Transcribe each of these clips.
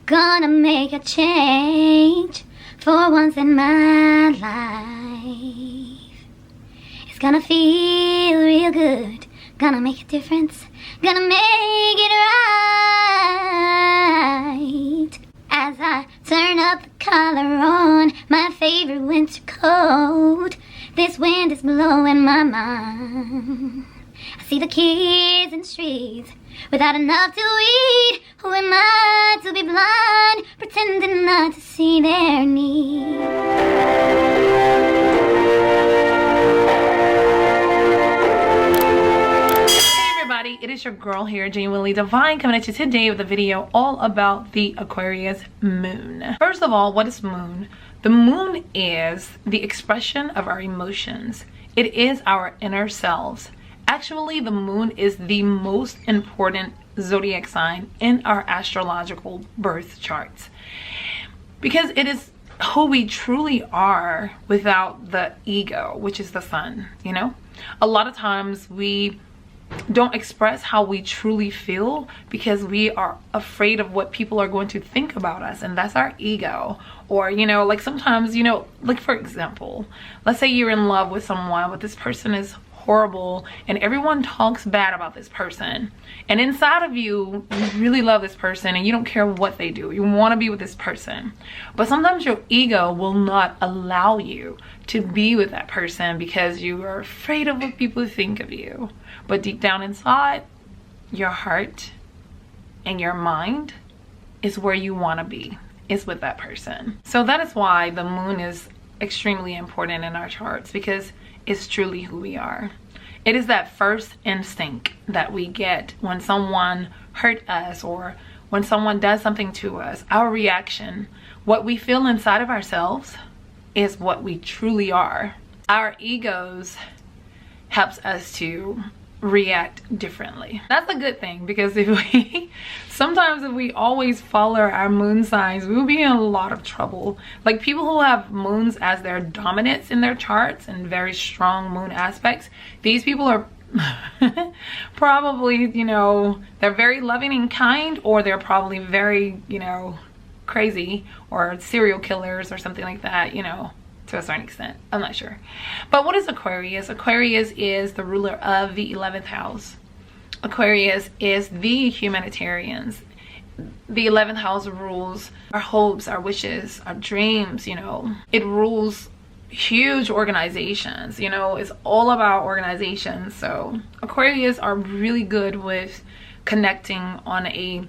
Gonna make a change for once in my life. It's gonna feel real good. Gonna make a difference. Gonna make it right. As I turn up the collar on my favorite winter coat, this wind is blowing my mind. I see the kids in the streets without enough to eat. Who am I to be blind, pretending not to see their needs? It is your girl here, Genuinely Divine, coming at you today with a video all about the Aquarius moon. First of all, what is moon? The moon is the expression of our emotions. It is our inner selves. Actually, the moon is the most important zodiac sign in our astrological birth charts, because it is who we truly are without the ego, which is the sun. You know, a lot of times we don't express how we truly feel because we are afraid of what people are going to think about us, and that's our ego. Or, you know, like sometimes, you know, like for example, let's say you're in love with someone, but this person is horrible and everyone talks bad about this person, and inside of you, you really love this person and you don't care what they do. You want to be with this person, but sometimes your ego will not allow you to be with that person because you are afraid of what people think of you. But deep down inside, your heart and your mind is where you want to be, is with that person. So that is why the moon is extremely important in our charts, because it's truly who we are. It is that first instinct that we get when someone hurt us or when someone does something to us. Our reaction, what we feel inside of ourselves, is what we truly are. Our egos helps us to react differently. That's a good thing, because if we sometimes if we always follow our moon signs, we'll be in a lot of trouble. Like people who have moons as their dominance in their charts and very strong moon aspects, these people are probably, you know, they're very loving and kind, or they're probably very, you know, crazy or serial killers or something like that, you know, to a certain extent. I'm not sure. But what is Aquarius? Aquarius is the ruler of the 11th house. Aquarius is the humanitarians. The 11th house rules our hopes, our wishes, our dreams, you know. It rules huge organizations, you know. It's all about organizations. So Aquarius are really good with connecting on a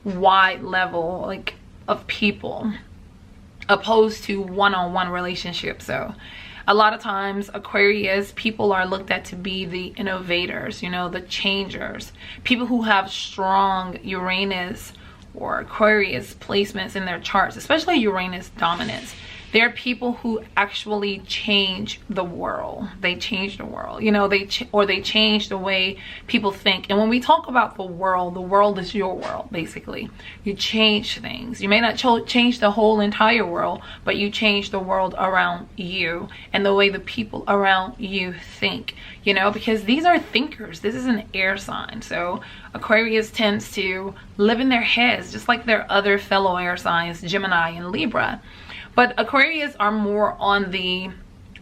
wide level, like, of people, opposed to one-on-one relationships. So a lot of times Aquarius people are looked at to be the innovators, you know, the changers, people who have strong Uranus or Aquarius placements in their charts, especially Uranus dominance. They're people who actually change the world. They change the world, you know, they change the way people think. And when we talk about the world is your world, basically. You change things. You may not change the whole entire world, but you change the world around you and the way the people around you think, you know, because these are thinkers. This is an air sign. So Aquarius tends to live in their heads, just like their other fellow air signs, Gemini and Libra. But Aquarius are more on the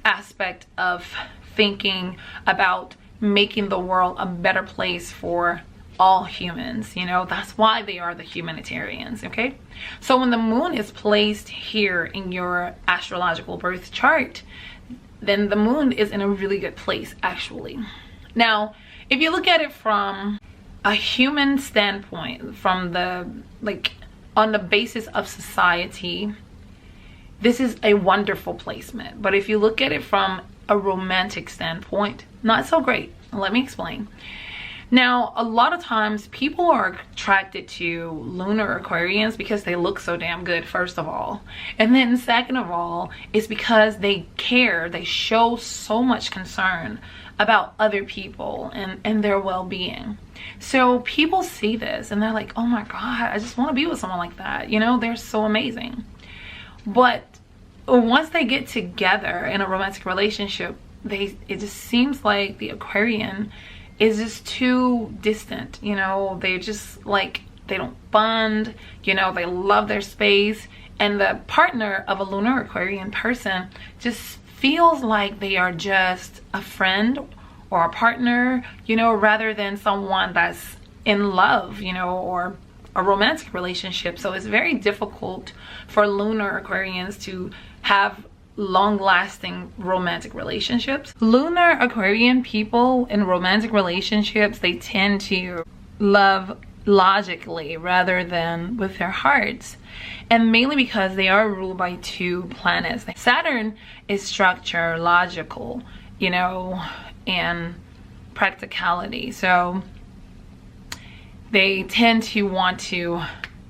aspect of thinking about making the world a better place for all humans, you know. That's why they are the humanitarians, okay? So when the moon is placed here in your astrological birth chart, then the moon is in a really good place, actually. Now, if you look at it from a human standpoint, from the, like, on the basis of society, this is a wonderful placement. But if you look at it from a romantic standpoint, not so great. Let me explain. Now, a lot of times people are attracted to lunar Aquarians because they look so damn good, first of all. And then second of all, it's because they care. They show so much concern about other people and their well-being. So people see this and they're like, oh my God, I just want to be with someone like that. You know, they're so amazing. But once they get together in a romantic relationship, it just seems like the Aquarian is just too distant, you know. They just like they don't bond, you know, they love their space. And the partner of a lunar Aquarian person just feels like they are just a friend or a partner, you know, rather than someone that's in love, you know, or a romantic relationship. So it's very difficult for lunar Aquarians to have long-lasting romantic relationships. Lunar Aquarian people in romantic relationships, they tend to love logically rather than with their hearts, and mainly because they are ruled by 2 planets. Saturn is structure, logical, you know, and practicality. So they tend to want to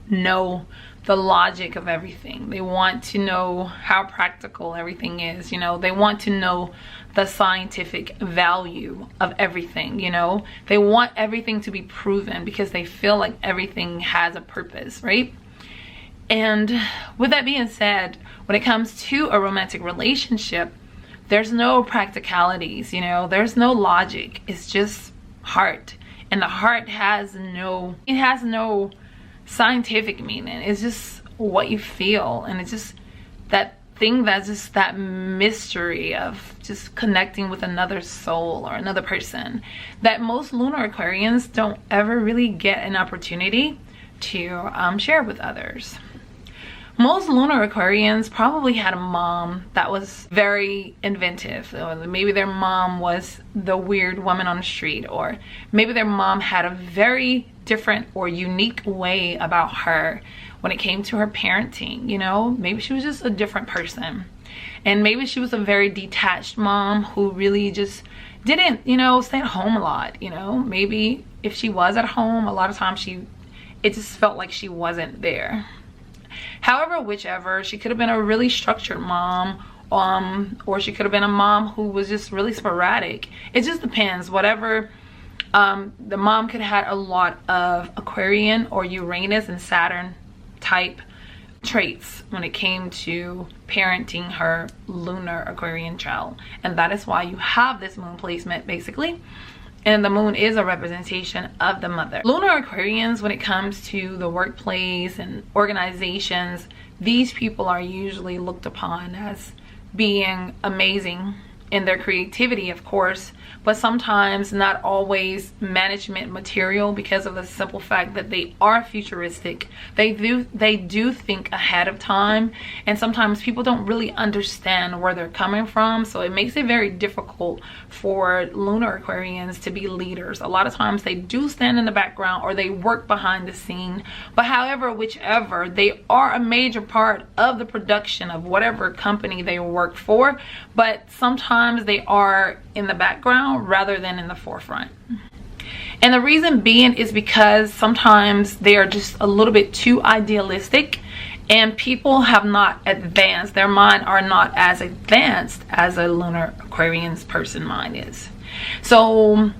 know the logic of everything. They want to know how practical everything is, you know. They want to know the scientific value of everything, you know. They want everything to be proven because they feel like everything has a purpose, right? And with that being said, when it comes to a romantic relationship, there's no practicalities, you know. There's no logic. It's just heart. And the heart has no scientific meaning. It's just what you feel, and it's just that thing, that's just that mystery of just connecting with another soul or another person that most lunar Aquarians don't ever really get an opportunity to share with others. Most lunar Aquarians probably had a mom that was very inventive. Maybe their mom was the weird woman on the street, or maybe their mom had a very different or unique way about her when it came to her parenting, you know. Maybe she was just a different person, and maybe she was a very detached mom who really just didn't, you know, stay at home a lot, you know. Maybe if she was at home, a lot of times it just felt like she wasn't there. However, whichever, she could have been a really structured mom, or she could have been a mom who was just really sporadic. It just depends. Whatever, the mom could have had a lot of Aquarian or Uranus and Saturn type traits when it came to parenting her lunar Aquarian child. And that is why you have this moon placement, basically. And the moon is a representation of the mother. Lunar Aquarians, when it comes to the workplace and organizations, these people are usually looked upon as being amazing in their creativity, of course, but sometimes not always management material, because of the simple fact that they are futuristic. They do think ahead of time, and sometimes people don't really understand where they're coming from, so it makes it very difficult for lunar Aquarians to be leaders. A lot of times they do stand in the background or they work behind the scene, but however, whichever, they are a major part of the production of whatever company they work for, but sometimes they are in the background rather than in the forefront. And the reason being is because sometimes they are just a little bit too idealistic, and people have not advanced, their mind are not as advanced as a lunar Aquarian's person mind is. So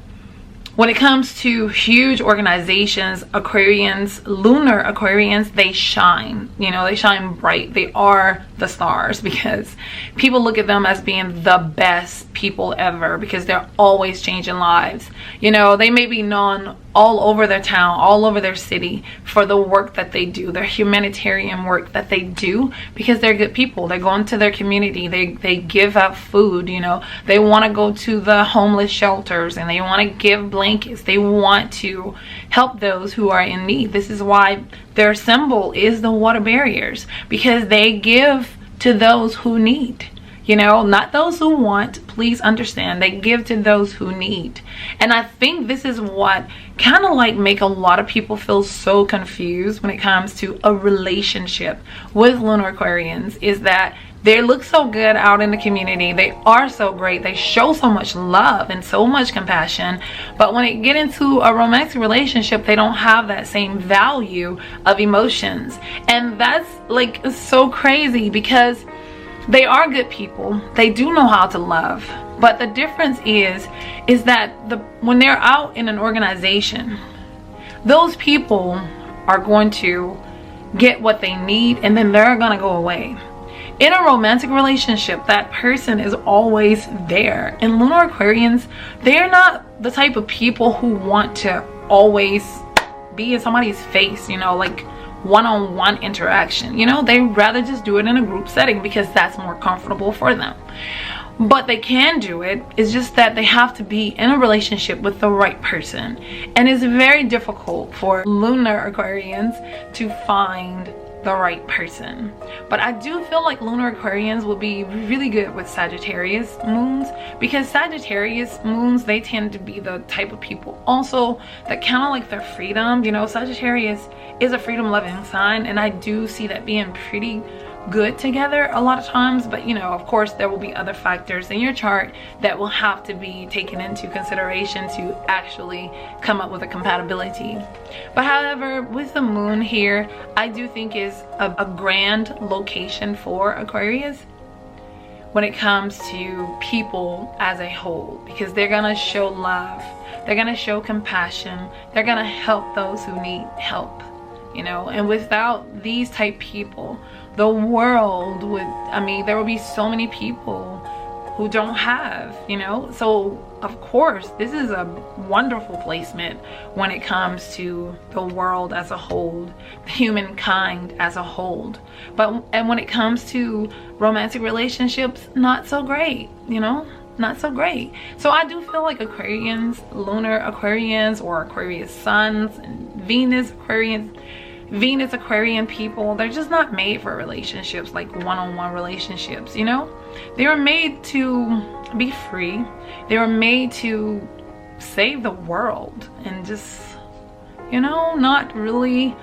when it comes to huge organizations, Aquarians, lunar Aquarians, they shine, you know, they shine bright. They are the stars because people look at them as being the best people ever, because they're always changing lives. You know, they may be known all over their town, all over their city for the work that they do, their humanitarian work that they do, because they're good people. They go into their community, they give out food, you know, they want to go to the homeless shelters and they want to give blankets. They want to help those who are in need. This is why their symbol is the water barriers, because they give to those who need. You know, not those who want, please understand. They give to those who need. And I think this is what kind of like make a lot of people feel so confused when it comes to a relationship with lunar Aquarians, is that they look so good out in the community. They are so great. They show so much love and so much compassion. But when it get into a romantic relationship, they don't have that same value of emotions. And that's like so crazy, because they are good people. They do know how to love. But the difference is that when they're out in an organization, those people are going to get what they need and then they're going to go away. In a romantic relationship, that person is always there. And lunar Aquarians, they're not the type of people who want to always be in somebody's face, you know, like one-on-one interaction. You know, they rather just do it in a group setting because that's more comfortable for them. But they can do it. It's just that they have to be in a relationship with the right person, and it's very difficult for lunar Aquarians to find the right person. But I do feel like lunar Aquarians will be really good with Sagittarius moons, because Sagittarius moons, they tend to be the type of people also that kind of like their freedom. You know, Sagittarius is a freedom loving sign, and I do see that being pretty good together a lot of times. But you know, of course, there will be other factors in your chart that will have to be taken into consideration to actually come up with a compatibility. But however, with the moon here, I do think is a grand location for Aquarius when it comes to people as a whole, because they're gonna show love, they're gonna show compassion, they're gonna help those who need help, you know. And without these type people, the world would, I mean, there will be so many people who don't have, you know. So of course, this is a wonderful placement when it comes to the world as a whole, humankind as a whole. And when it comes to romantic relationships, not so great, you know, not so great. So I do feel like Aquarians, lunar Aquarians, or Aquarius suns and Venus Aquarian people, they're just not made for relationships, like one-on-one relationships, you know. They were made to be free. They were made to save the world and just, you know, not really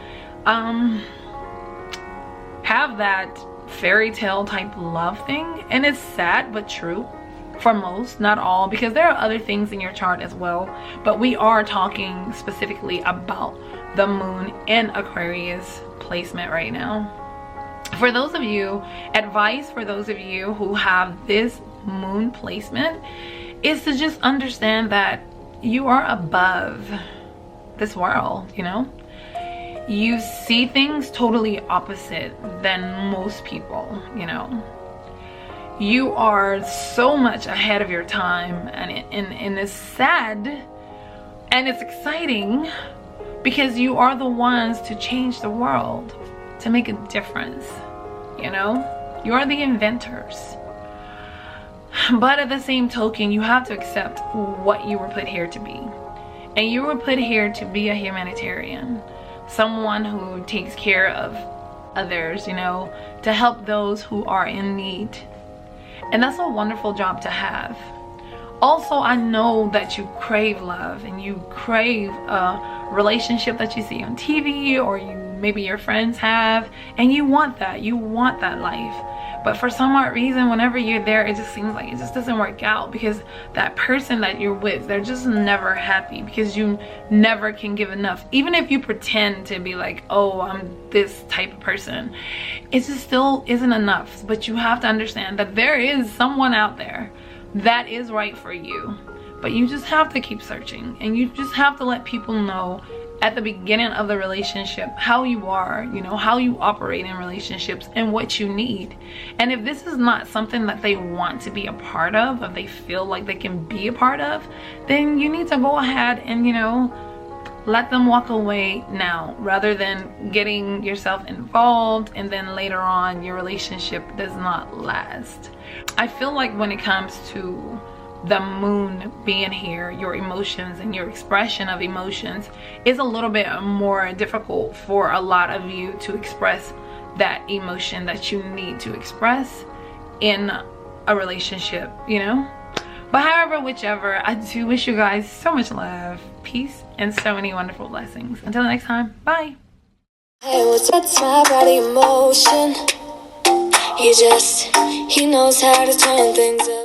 have that fairy tale type love thing. And it's sad but true for most, not all, because there are other things in your chart as well, but we are talking specifically about the moon in Aquarius placement right now. For those of you, advice for those of you who have this moon placement is to just understand that you are above this world, you know. You see things totally opposite than most people, you know. You are so much ahead of your time, and it's sad and it's exciting, because you are the ones to change the world, to make a difference, you know. You are the inventors. But at the same token, you have to accept what you were put here to be. And you were put here to be a humanitarian, someone who takes care of others, you know, to help those who are in need. And that's a wonderful job to have. Also, I know that you crave love, and you crave a relationship that you see on TV, or maybe your friends have, and you want that life. But for some odd reason, whenever you're there, it just seems like it just doesn't work out, because that person that you're with, they're just never happy, because you never can give enough. Even if you pretend to be like, oh, I'm this type of person, it just still isn't enough. But you have to understand that there is someone out there that is right for you, but you just have to keep searching, and you just have to let people know at the beginning of the relationship how you are, you know, how you operate in relationships and what you need. And if this is not something that they want to be a part of, if they feel like they can be a part of, then you need to go ahead and, you know, let them walk away now, rather than getting yourself involved and then later on your relationship does not last. I feel like when it comes to the moon being here, your emotions and your expression of emotions is a little bit more difficult for a lot of you to express that emotion that you need to express in a relationship, you know. But however, whichever, I do wish you guys so much love, peace, and so many wonderful blessings. Until next time, bye. Hey, what's that's my body emotion? He knows how to turn things up.